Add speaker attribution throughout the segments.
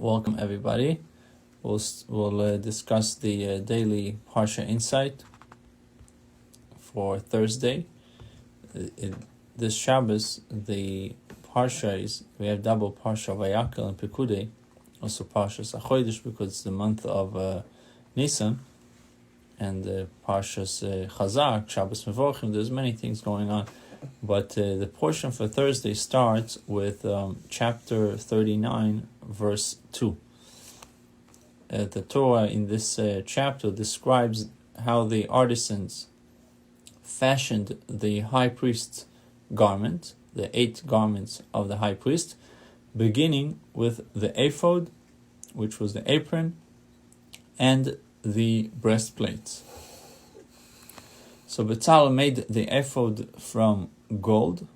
Speaker 1: Welcome everybody. We'll discuss the daily Parsha insight for Thursday. This Shabbos, the Parsha is, we have double Parsha Vayakel and Pekudei, also Parshas Chodesh because it's the month of Nisan, and Parshas Chazak, Shabbos Mevorchim. There's many things going on, but the portion for Thursday starts with chapter 39, verse 2. The Torah in this chapter describes how the artisans fashioned the high priest's garment, the 8 garments of the high priest, beginning with the ephod, which was the apron, and the breastplates. So Bezalel made the ephod from gold.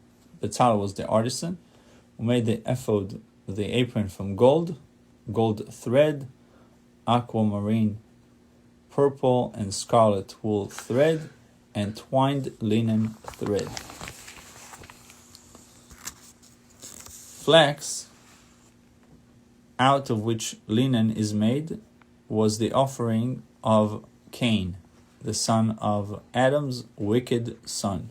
Speaker 1: Bezalel was the artisan who made the ephod, the apron, from gold thread, aquamarine, purple and scarlet wool thread, and twined linen thread. Flax, out of which linen is made, was the offering of Cain, the son of Adam's wicked son,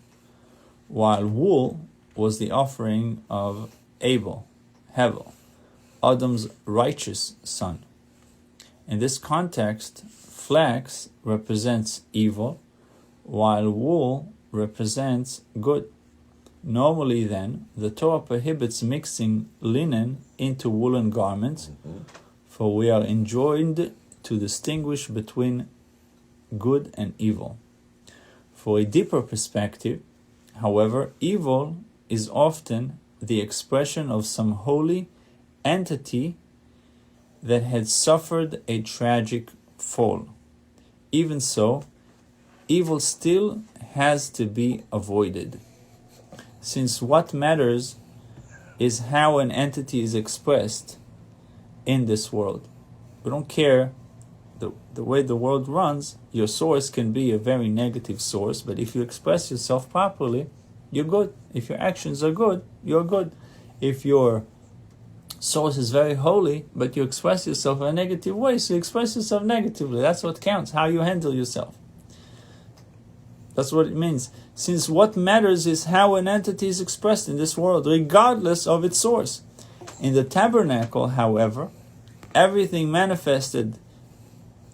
Speaker 1: while wool was the offering of Hevel, Adam's righteous son. In this context, flax represents evil, while wool represents good. Normally then, the Torah prohibits mixing linen into woolen garments, for we are enjoined to distinguish between good and evil. For a deeper perspective, however, evil is often the expression of some holy entity that had suffered a tragic fall. Even so, evil still has to be avoided, since what matters is how an entity is expressed in this world. We don't care the way the world runs. Your source can be a very negative source, but if you express yourself properly, you're good. If your actions are good, you're good. If your source is very holy, but you express yourself in a negative way, so you express yourself negatively. That's what counts, how you handle yourself. That's what it means. Since what matters is how an entity is expressed in this world, regardless of its source. In the tabernacle, however, everything manifested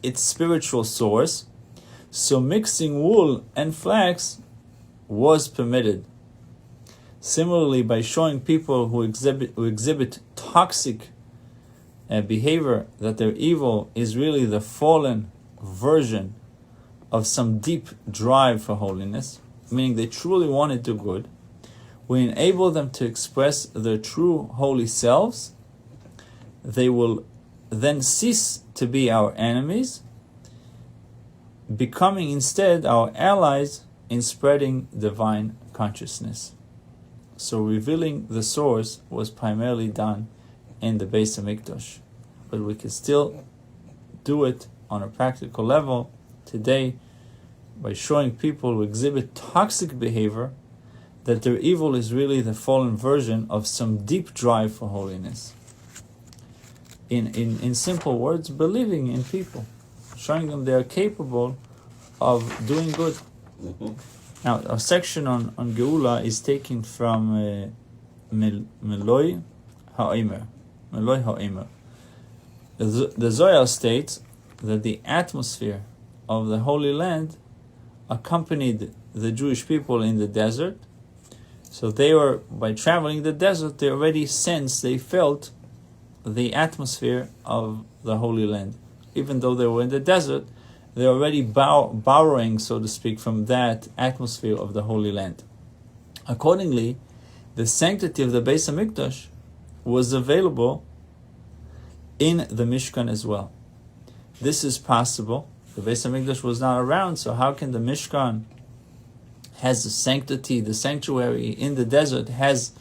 Speaker 1: its spiritual source, so mixing wool and flax was permitted. Similarly, by showing people who exhibit toxic behavior that their evil is really the fallen version of some deep drive for holiness, meaning they truly want to do good, we enable them to express their true holy selves. They will then cease to be our enemies, becoming instead our allies in spreading divine consciousness. So revealing the source was primarily done in the Beis HaMikdash, but we can still do it on a practical level today by showing people who exhibit toxic behavior that their evil is really the fallen version of some deep drive for holiness. In simple words, believing in people, showing them they are capable of doing good. Now, our section on Geula is taken from Meloi HaOmer. The Zohar states that the atmosphere of the Holy Land accompanied the Jewish people in the desert. So they were, by traveling the desert, they already sensed, they felt the atmosphere of the Holy Land. Even though they were in the desert, they're already borrowing, so to speak, from that atmosphere of the Holy Land. Accordingly, the sanctity of the Beis HaMikdash was available in the Mishkan as well. This is possible. The Beis HaMikdash was not around, so how can the Mishkan has the sanctity, the sanctuary in the desert has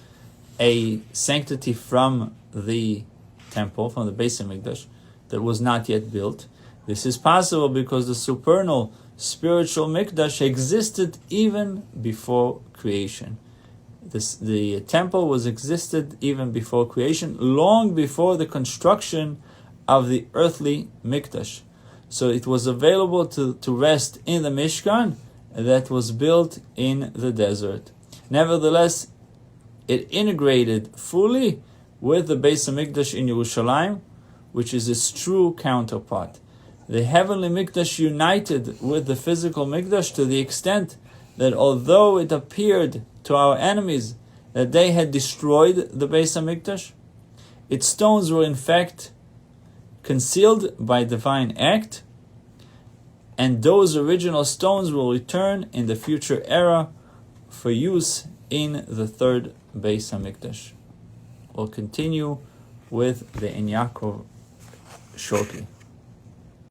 Speaker 1: a sanctity from the temple, from the Beis HaMikdash, that was not yet built? This is possible because the supernal spiritual Mikdash existed even before creation. the temple was existed even before creation, long before the construction of the earthly mikdash. So it was available to rest in the Mishkan that was built in the desert. Nevertheless, it integrated fully with the Beis HaMikdash in Yerushalayim, which is its true counterpart. The heavenly Mikdash united with the physical Mikdash to the extent that although it appeared to our enemies that they had destroyed the Beis HaMikdash, its stones were in fact concealed by divine act, and those original stones will return in the future era for use in the third Beis HaMikdash. We'll continue with the En Yaakov shortly.